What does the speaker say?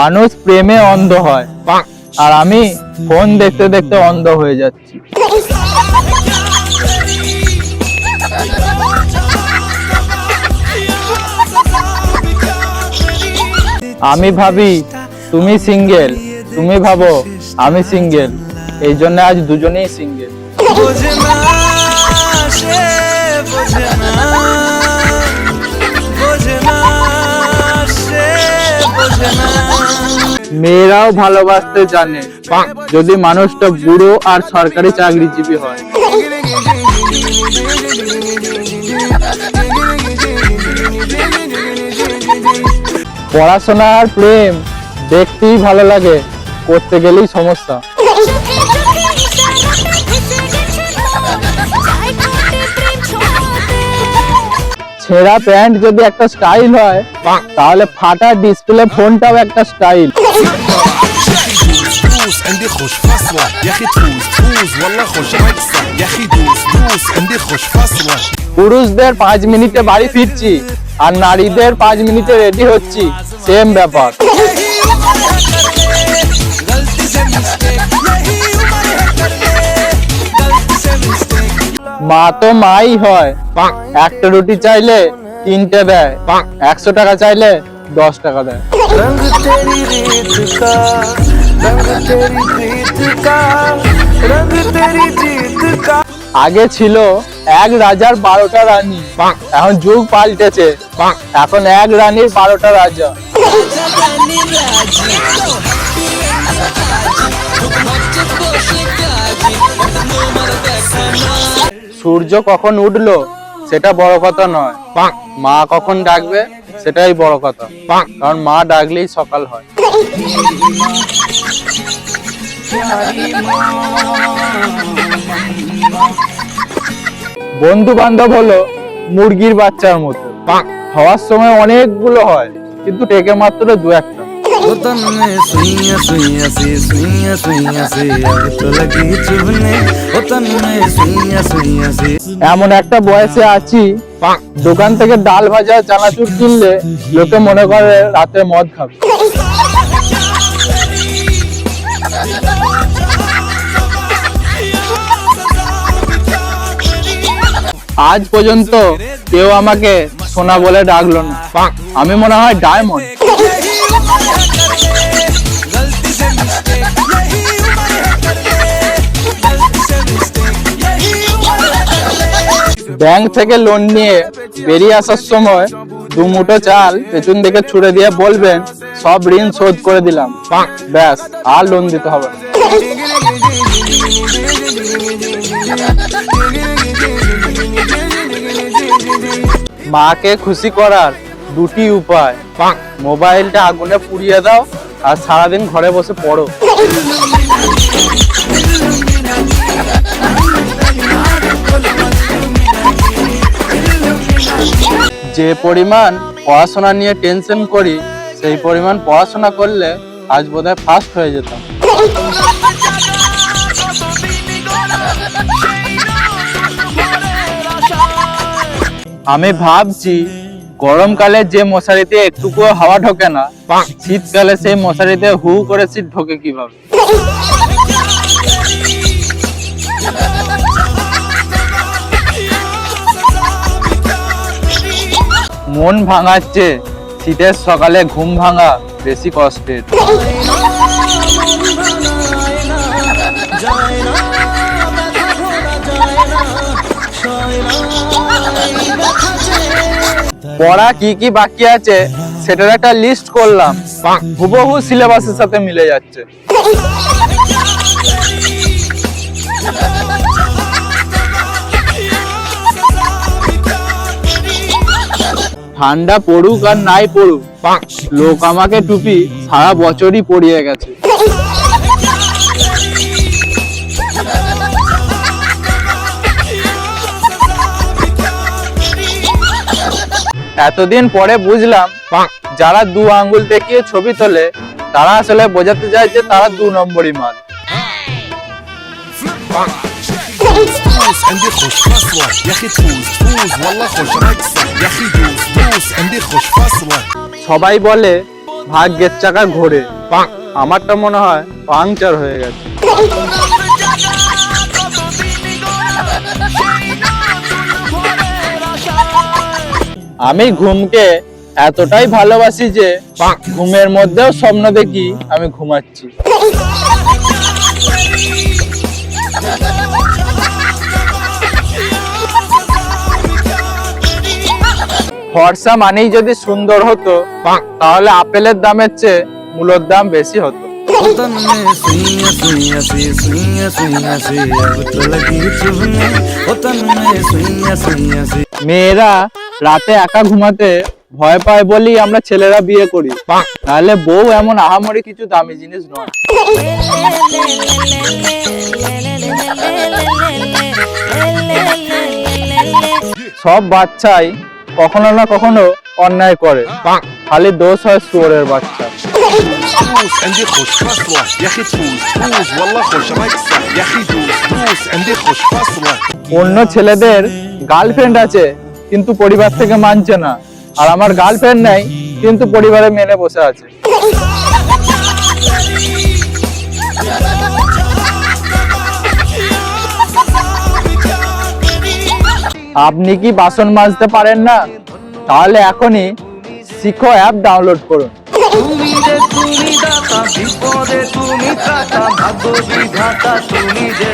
মানুষ প্রেমে অন্ধ হয়, আর আমি ফোন দেখতে দেখতে অন্ধ হয়ে যাচ্ছি। আমি ভাবি তুমি সিঙ্গেল, তুমি ভাবো আমি সিঙ্গেল, এই জন্য আজ দুজনেই সিঙ্গেল। মেয়েরাও ভালোবাসতে জানে যদি মানুষটা বুড়ো আর সরকারি চাকরিজীবী হয়। পড়াশোনা আর প্রেম দেখতেই ভালো লাগে, করতে গেলেই সমস্যা। ছেঁড়া প্যান্ট যদি একটা স্টাইল হয়, তাহলে ফাটা ডিসপ্লে ফোনটাও একটা স্টাইল। পুরুষদের 5 মিনিটে বাড়ি ফিরছি আর নারীদের 5 মিনিটে রেডি হচ্ছি, সেম ব্যাপার। মা তো মাই হয়, একটা রুটি চাইলে 3টে দেয়, 100 টাকা চাইলে 10 টাকা দেয়। আগে ছিল এক রাজার 12টা রানী, এখন যুগ পাল্টেছে, এখন এক রানীর 12টা রাজা। সূর্য কখন উঠলো সেটা বড় কথা নয়, মা কখন ডাকবে সেটাই বড় কথা, কারণ মা ডাকলেই সকাল হয়। বন্ধু বান্ধব হলো মুরগির বাচ্চার মতো, হওয়ার সময় অনেকগুলো হয় কিন্তু টেকে মাত্র 2-1টা। এমন একটা বয়সে আছি, দোকান থেকে ডাল ভাজা চানাচুর কিনলে লোকে মনে করে রাতে মদ খাবে। আজ পর্যন্ত কেউ আমাকে সোনা বলে ডাকলো না, আমি মনে হয় ডায়মন্ড। ব্যাংক থেকে লোন নিয়ে বেরিয়ে আসার সময় 2 মুঠো চাল পেছন দিকে ছুড়ে দিয়ে বলবেন সব ঋণ শোধ করে দিলাম, ব্যাস আর লোন দিতে হবে না। মাকে খুশি করার 2টি উপায়, মোবাইলটা আগুনে পুড়িয়ে দাও আর সারাদিন ঘরে বসে পড়ো। যে পরিমাণ পড়াশোনা নিয়ে টেনশন করি, সেই পরিমাণ পড়াশোনা করলে আজ বোধহয় ফার্স্ট হয়ে যেতাম। আমি ভাবছি গরমকালে যে মশারিতে একটুকুও হাওয়া ঢোকে না, শীতকালে সেই মশারিতে হু করে শীত ঢোকে কিভাবে। মন ভাঙাচ্ছে, শীতের সকালে ঘুম ভাঙা বেশি কষ্টের। পড়া কি কি বাকি আছে সেটার একটা লিস্ট করলাম, হুবহু সিলেবাসের সাথে মিলে যাচ্ছে। ঠান্ডা পড়ুক আর নাই পড়ুক, লোক আমাকে টুপি সারা বছরই পরিয়ে গেছে। এতদিন পরে বুঝলাম যারা 2 আঙ্গুল দেখিয়ে ছবি তোলে তারা আসলে বোঝাতে চায় যে তারা 2 নম্বরই মাল। عندي خوش فاصلة يا اخي تفوز والله خوش رقصة يا اخي دوس عندي خوش فاصلة। সবাই বলে ভাগ্যের চাকা ঘোরে। আমারটা মনে হয় পাংচার হয়ে গেছে। আমি ঘুমকে এতটাই ভালোবাসি যে ঘুমের মধ্যেও স্বপ্ন দেখি আমি ঘুমাচ্ছি। ফর্সা মানেই যদি সুন্দর হতো তাহলে আপেলের দামের চেয়ে মূলর দাম বেশি হতো। মেয়েরা রাতে একা ঘুমাতে ভয় পায় বলি আমরা ছেলেরা বিয়ে করি, তাহলে বউ এমন আহামরি কিছু দামি জিনিস নয়। সব বাচ্চাই কখনো না কখনো অন্যায় করে, খালি দোষ হয় শুয়োরের বাচ্চা। অন্য ছেলেদের গার্লফ্রেন্ড আছে কিন্তু পরিবার থেকে মানছে না, আর আমার গার্লফ্রেন্ড নাই কিন্তু পরিবারে মেনে বসে আছে। আপনি কি বাসন মাজতে পারেন না? তাহলে এখনই শিখো অ্যাপ ডাউনলোড করুন। তুমি দাতা বিপদে তুমি ত্রাতা, ভাগ্য বিধাতা তুমি যে।